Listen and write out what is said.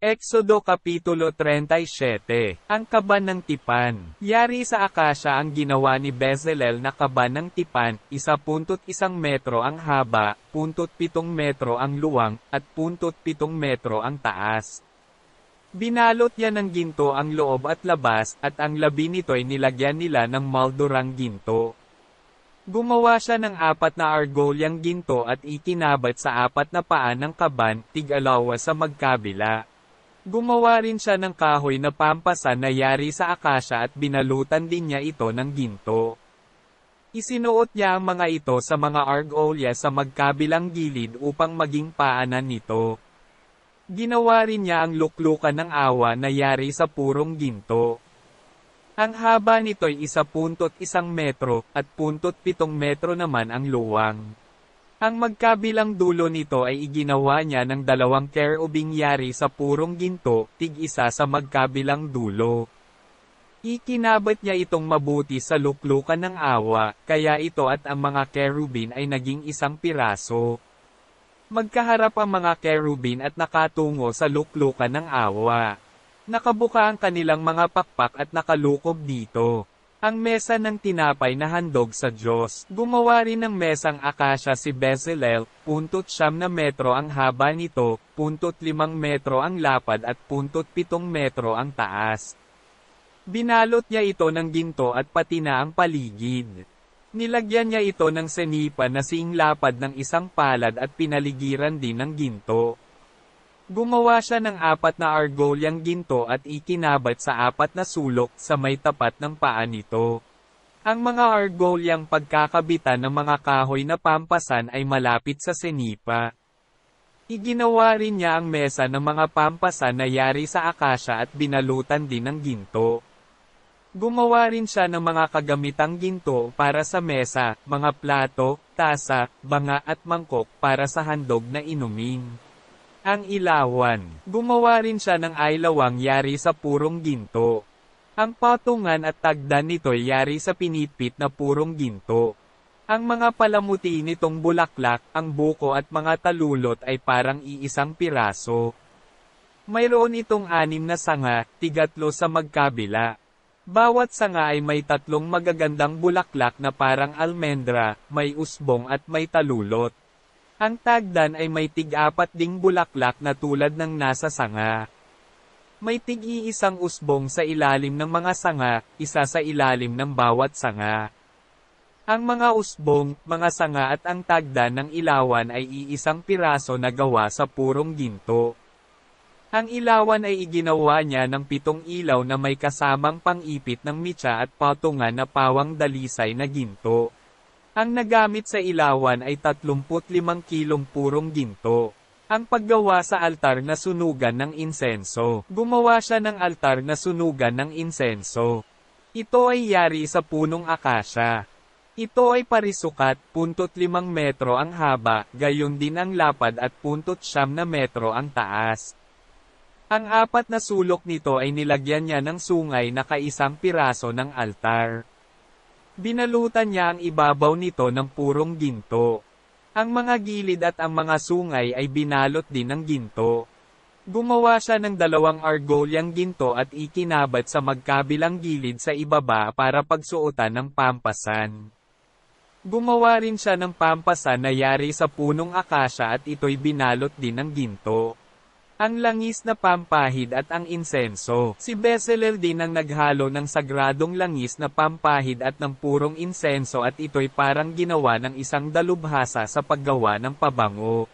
Exodo Kapitulo 37. Ang kaban ng tipan. Yari sa akasya ang ginawa ni Bezalel na kaban ng tipan, 1.1 metro ang haba, 0.7 metro ang luwang, at 0.7 metro ang taas. Binalot niya ng ginto ang loob at labas, at ang labi nito'y nilagyan nila ng moldurang ginto. Gumawa siya ng 4 na argolyang ginto at ikinabat sa 4 na paa ng kaban, tig-alawa sa magkabila. Gumawa rin siya ng kahoy na pampasan na yari sa akasya at binalutan din niya ito ng ginto. Isinuot niya ang mga ito sa mga argolya sa magkabilang gilid upang maging paanan nito. Ginawa rin niya ang luklukan ng awa na yari sa purong ginto. Ang haba nito'y 1.1 metro, at 0.7 metro naman ang luwang. Ang magkabilang dulo nito ay iginawa niya ng 2 kerubing yari sa purong ginto, tig-isa sa magkabilang dulo. Ikinabat niya itong mabuti sa luklukan ng awa, kaya ito at ang mga kerubin ay naging isang piraso. Magkaharap ang mga kerubin at nakatungo sa luklukan ng awa. Nakabuka ang kanilang mga pakpak at nakalukob dito. Ang mesa ng tinapay na handog sa Diyos. Gumawa rin ng mesang akasya si Bezalel, 0.9 na metro ang haba nito, 0.5 metro ang lapad at 0.7 metro ang taas. Binalot niya ito ng ginto at pati na ang paligid. Nilagyan niya ito ng senipa na lapad ng isang palad at pinaligiran din ng ginto. Gumawa siya ng 4 na argolyang ginto at ikinabat sa 4 na sulok sa may tapat ng paa nito. Ang mga argolyang pagkakabitan ng mga kahoy na pampasan ay malapit sa senipa. Iginawa rin niya ang mesa ng mga pampasan na yari sa akasya at binalutan din ng ginto. Gumawa rin siya ng mga kagamitang ginto para sa mesa, mga plato, tasa, banga at mangkok para sa handog na inumin. Ang ilawan. Gumawa rin siya ng aylawang yari sa purong ginto. Ang patungan at tagdan nito'y yari sa pinitpit na purong ginto. Ang mga palamuti nitong bulaklak, ang buko at mga talulot ay parang iisang piraso. Mayroon itong 6 na sanga, 3 sa magkabila. Bawat sanga ay may 3 magagandang bulaklak na parang almendra, may usbong at may talulot. Ang tagdan ay may tig-4 ding bulaklak na tulad ng nasa sanga. May tig-iisang usbong sa ilalim ng mga sanga, isa sa ilalim ng bawat sanga. Ang mga usbong, mga sanga at ang tagdan ng ilawan ay iisang piraso na gawa sa purong ginto. Ang ilawan ay iginawa niya ng 7 ilaw na may kasamang pang-ipit ng mitsa at patungan na pawang dalisay na ginto. Ang nagamit sa ilawan ay 35 kilong purong ginto. Ang paggawa sa altar na sunugan ng insenso. Gumawa siya ng altar na sunugan ng insenso. Ito ay yari sa punong akasya. Ito ay parisukat, 0.5 metro ang haba, gayon din ang lapad at 0.9 na metro ang taas. Ang 4 na sulok nito ay nilagyan niya ng sungay na kaisang piraso ng altar. Binalutan niya ang ibabaw nito ng purong ginto. Ang mga gilid at ang mga sungay ay binalot din ng ginto. Gumawa siya ng 2 argolyang ginto at ikinabat sa magkabilang gilid sa ibaba para pagsuotan ng pampasan. Gumawa rin siya ng pampasan na yari sa punong akasya at ito'y binalot din ng ginto. Ang langis na pampahid at ang insenso. Si Bezalel din ang naghalo ng sagradong langis na pampahid at ng purong insenso at ito'y parang ginawa ng isang dalubhasa sa paggawa ng pabango.